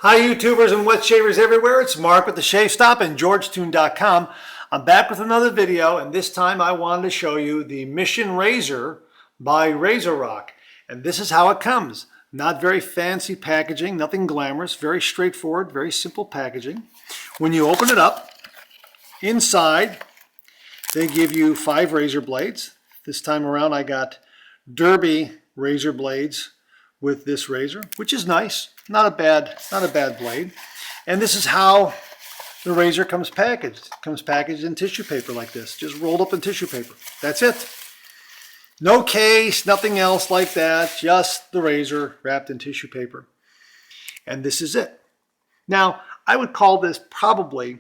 Hi YouTubers and wet shavers everywhere, it's Mark with the Shave Stop and GeorgeToon.com. I'm back with another video, and this time I wanted to show you the Mission Razor by RazoRock. And this is how it comes. Not very fancy packaging, nothing glamorous, very straightforward, very simple packaging. When you open it up, inside they give you 5 razor blades. This time around I got Derby razor blades with this razor, which is nice. Not a bad blade. And this is how the razor comes packaged. It comes packaged in tissue paper like this, just rolled up in tissue paper. That's it. No case, nothing else like that, just the razor wrapped in tissue paper. And this is it. Now, I would call this probably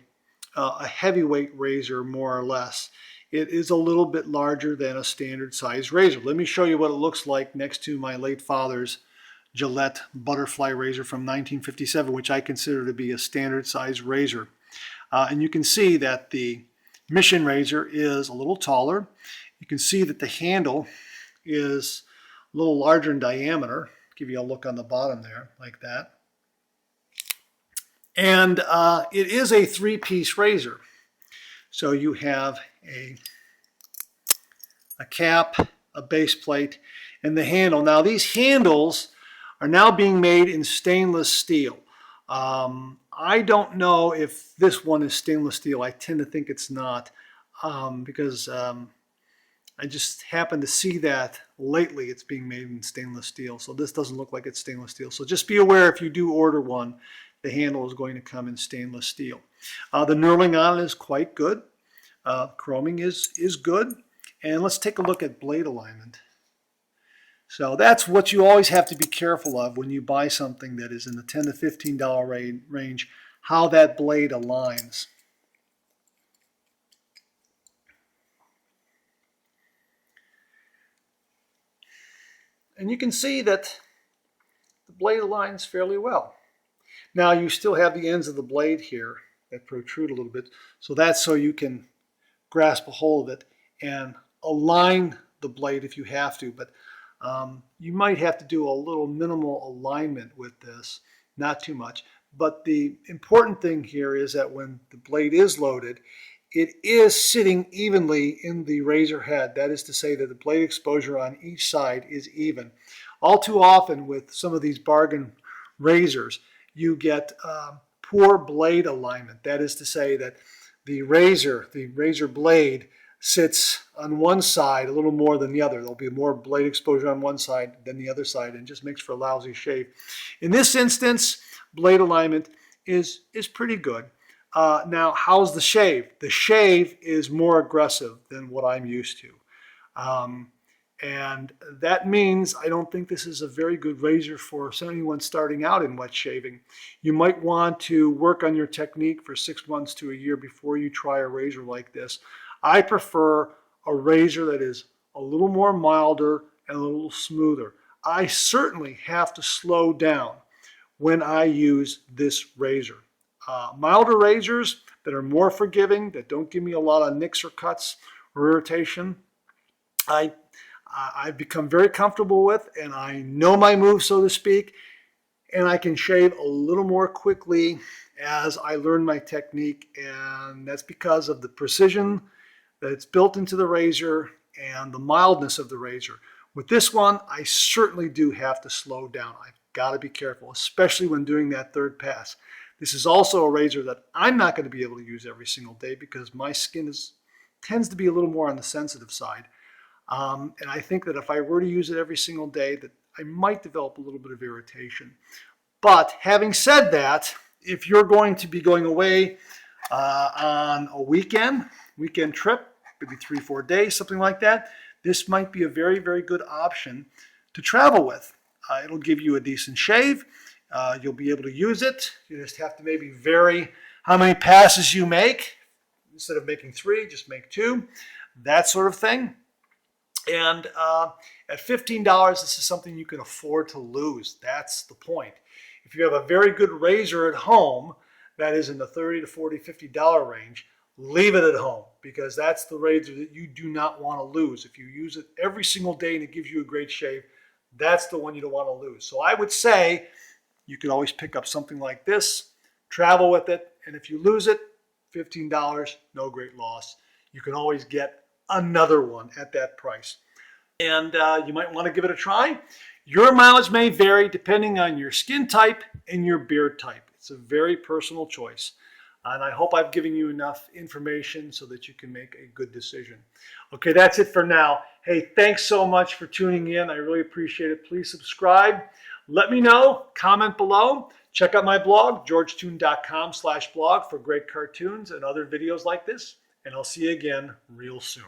a heavyweight razor, more or less. It is a little bit larger than a standard size razor. Let me show you what it looks like next to my late father's Gillette butterfly razor from 1957, which I consider to be a standard size razor. And you can see that the Mission razor is a little taller. You can see that the handle is a little larger in diameter. I'll give you a look on the bottom there, like that. And it is a 3-piece razor. So you have a cap, a base plate, and the handle. Now these handles are now being made in stainless steel. I don't know if this one is stainless steel. I tend to think it's not because I just happened to see that lately it's being made in stainless steel. So this doesn't look like it's stainless steel. So just be aware if you do order one, the handle is going to come in stainless steel. The knurling on it is quite good. Chroming is good. And let's take a look at blade alignment. So that's what you always have to be careful of when you buy something that is in the $10 to $15 range, how that blade aligns. And you can see that the blade aligns fairly well. Now you still have the ends of the blade here that protrude a little bit, so that's so you can grasp a hold of it and align the blade if you have to, but you might have to do a little minimal alignment with this, not too much. But the important thing here is that when the blade is loaded, it is sitting evenly in the razor head. That is to say that the blade exposure on each side is even. All too often with some of these bargain razors, you get poor blade alignment. That is to say that the razor blade sits on one side a little more than the other. There'll be more blade exposure on one side than the other side, and just makes for a lousy shave. In this instance, blade alignment is pretty good. Now, how's the shave? The shave is more aggressive than what I'm used to. And that means I don't think this is a very good razor for anyone starting out in wet shaving. You might want to work on your technique for 6 months to a year before you try a razor like this. I prefer a razor that is a little more milder and a little smoother. I certainly have to slow down when I use this razor. Milder razors that are more forgiving, that don't give me a lot of nicks or cuts or irritation, I've become very comfortable with, and I know my moves, so to speak, and I can shave a little more quickly as I learn my technique, and that's because of the precision that it's built into the razor and the mildness of the razor. With this one, I certainly do have to slow down. I've got to be careful, especially when doing that third pass. This is also a razor that I'm not going to be able to use every single day because my skin tends to be a little more on the sensitive side. And I think that if I were to use it every single day, that I might develop a little bit of irritation. But having said that, if you're going to be going away on a weekend trip, maybe 3-4 days, something like that, this might be a very, very good option to travel with. It'll give you a decent shave. You'll be able to use it. You just have to maybe vary how many passes you make. Instead of making 3, just make 2, that sort of thing. And at $15, this is something you can afford to lose. That's the point. If you have a very good razor at home that is in the $30 to $40, $50 range, leave it at home, because that's the razor that you do not want to lose. If you use it every single day and it gives you a great shave, that's the one you don't want to lose. So I would say you could always pick up something like this, travel with it, and if you lose it, $15, no great loss. You can always get another one at that price. And you might want to give it a try. Your mileage may vary depending on your skin type and your beard type. It's a very personal choice. And I hope I've given you enough information so that you can make a good decision. Okay, that's it for now. Hey, thanks so much for tuning in. I really appreciate it. Please subscribe. Let me know. Comment below. Check out my blog, georgetoon.com/blog for great cartoons and other videos like this. And I'll see you again real soon.